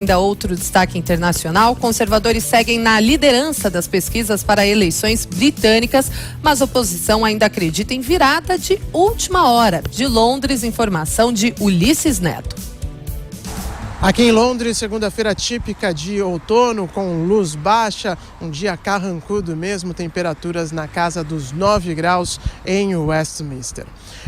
Ainda outro destaque internacional, conservadores seguem na liderança das pesquisas para eleições britânicas, mas a oposição ainda acredita em virada de última hora. De Londres, informação de Ulisses Neto. Aqui em Londres, segunda-feira típica de outono, com luz baixa, um dia carrancudo mesmo, temperaturas na casa dos 9 graus em Westminster.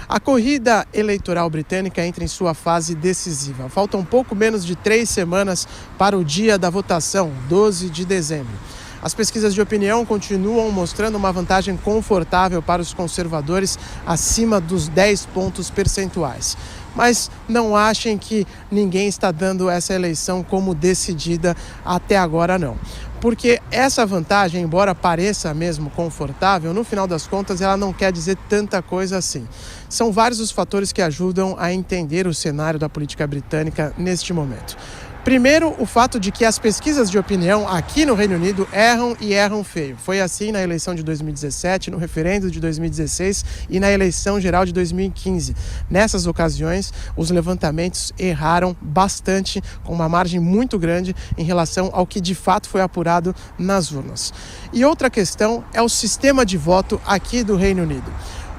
A corrida eleitoral britânica entra em sua fase decisiva. Faltam pouco menos de 3 semanas para o dia da votação, 12 de dezembro. As pesquisas de opinião continuam mostrando uma vantagem confortável para os conservadores, acima dos 10 pontos percentuais. Mas não achem que ninguém está dando essa eleição como decidida até agora, não. Porque essa vantagem, embora pareça mesmo confortável, no final das contas ela não quer dizer tanta coisa assim. São vários os fatores que ajudam a entender o cenário da política britânica neste momento. Primeiro, o fato de que as pesquisas de opinião aqui no Reino Unido erram e erram feio. Foi assim na eleição de 2017, no referendo de 2016 e na eleição geral de 2015. Nessas ocasiões, os levantamentos erraram bastante, com uma margem muito grande em relação ao que de fato foi apurado nas urnas. E outra questão é o sistema de voto aqui do Reino Unido.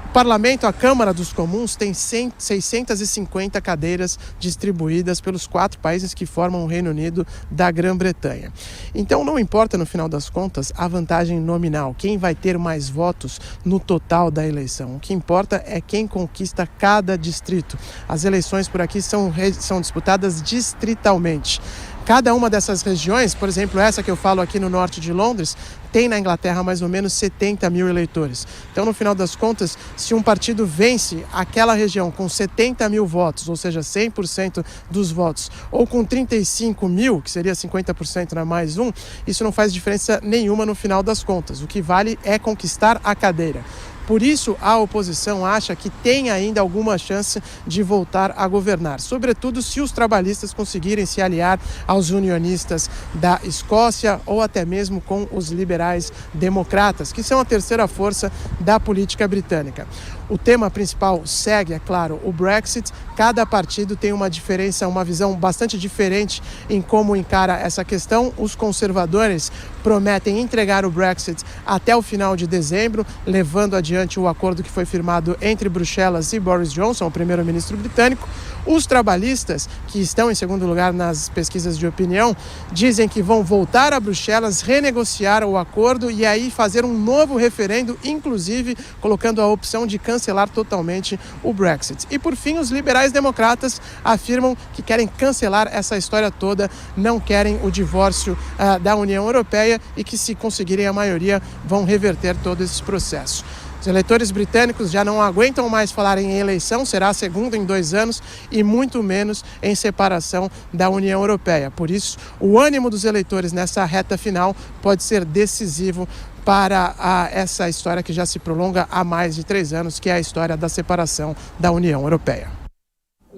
O parlamento, a Câmara dos Comuns, tem 650 cadeiras distribuídas pelos 4 países que formam o Reino Unido da Grã-Bretanha. Então não importa no final das contas a vantagem nominal, quem vai ter mais votos no total da eleição. O que importa é quem conquista cada distrito. As eleições por aqui são disputadas distritalmente. Cada uma dessas regiões, por exemplo, essa que eu falo aqui no norte de Londres, tem na Inglaterra mais ou menos 70 mil eleitores. Então, no final das contas, se um partido vence aquela região com 70 mil votos, ou seja, 100% dos votos, ou com 35 mil, que seria 50% na mais um, isso não faz diferença nenhuma no final das contas. O que vale é conquistar a cadeira. Por isso, a oposição acha que tem ainda alguma chance de voltar a governar, sobretudo se os trabalhistas conseguirem se aliar aos unionistas da Escócia ou até mesmo com os liberais democratas, que são a terceira força da política britânica. O tema principal segue, é claro, o Brexit. Cada partido tem uma diferença, uma visão bastante diferente em como encara essa questão. Os conservadores prometem entregar o Brexit até o final de dezembro, levando adiante o acordo que foi firmado entre Bruxelas e Boris Johnson, o primeiro-ministro britânico. Os trabalhistas, que estão em segundo lugar nas pesquisas de opinião, dizem que vão voltar a Bruxelas, renegociar o acordo e aí fazer um novo referendo, inclusive colocando a opção de cancelar totalmente o Brexit. E por fim, os liberais democratas afirmam que querem cancelar essa história toda, não querem o divórcio da União Europeia e que, se conseguirem a maioria, vão reverter todo esse processo. Os eleitores britânicos já não aguentam mais falar em eleição, será a segunda em 2 anos, e muito menos em separação da União Europeia. Por isso, o ânimo dos eleitores nessa reta final pode ser decisivo para essa história que já se prolonga há mais de 3 anos, que é a história da separação da União Europeia.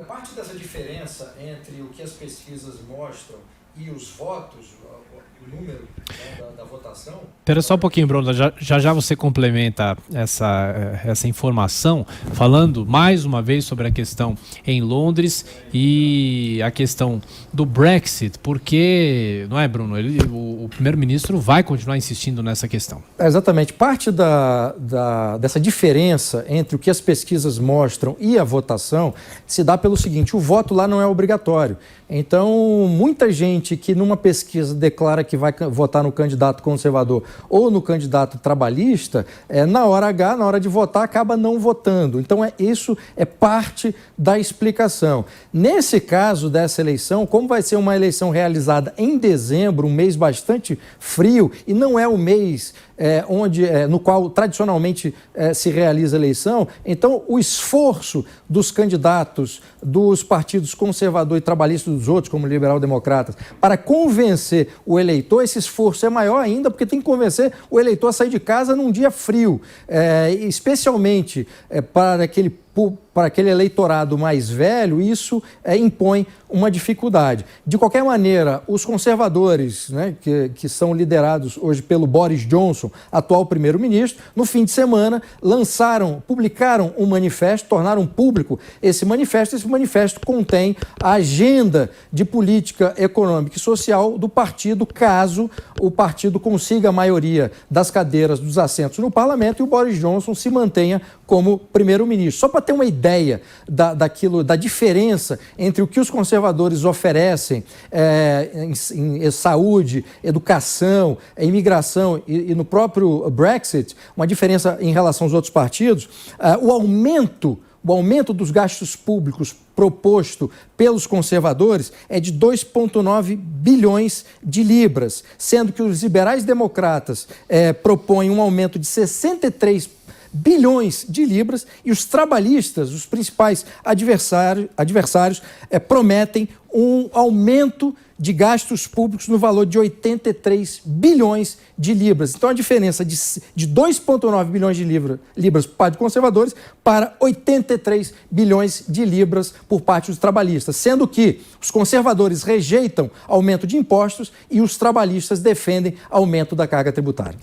Parte dessa diferença entre o que as pesquisas mostram e os votos, o número, né, da votação... Espera só um pouquinho, Bruno, já você complementa essa informação, falando mais uma vez sobre a questão em Londres e a questão do Brexit, porque, não é, Bruno, o primeiro-ministro vai continuar insistindo nessa questão. Exatamente. Parte dessa diferença entre o que as pesquisas mostram e a votação se dá pelo seguinte: o voto lá não é obrigatório. Então, muita gente que numa pesquisa declara que vai votar no candidato conservador ou no candidato trabalhista, na hora H, na hora de votar, acaba não votando. Então, isso é parte da explicação. Nesse caso dessa eleição, como vai ser uma eleição realizada em dezembro, um mês bastante frio, e não é o mês no qual tradicionalmente se realiza a eleição, então o esforço dos candidatos dos partidos conservador e trabalhista dos outros, como liberal-democratas, para convencer o eleitor, esse esforço é maior ainda, porque tem que convencer o eleitor a sair de casa num dia frio, especialmente para aquele para aquele eleitorado mais velho, isso impõe uma dificuldade. De qualquer maneira, os conservadores, né, que são liderados hoje pelo Boris Johnson, atual primeiro-ministro, no fim de semana publicaram um manifesto, tornaram público esse manifesto. Esse manifesto contém a agenda de política econômica e social do partido, caso o partido consiga a maioria das cadeiras dos assentos no parlamento e o Boris Johnson se mantenha como primeiro-ministro. Só para ter uma ideia da diferença entre o que os conservadores oferecem em saúde, educação, imigração e no próprio Brexit, uma diferença em relação aos outros partidos, o aumento dos gastos públicos proposto pelos conservadores é de 2,9 bilhões de libras, sendo que os liberais democratas propõem um aumento de 63 bilhões de libras e os trabalhistas, os principais adversários, prometem um aumento de gastos públicos no valor de 83 bilhões de libras. Então, a diferença de 2,9 bilhões de libras por parte dos conservadores para 83 bilhões de libras por parte dos trabalhistas, sendo que os conservadores rejeitam aumento de impostos e os trabalhistas defendem aumento da carga tributária.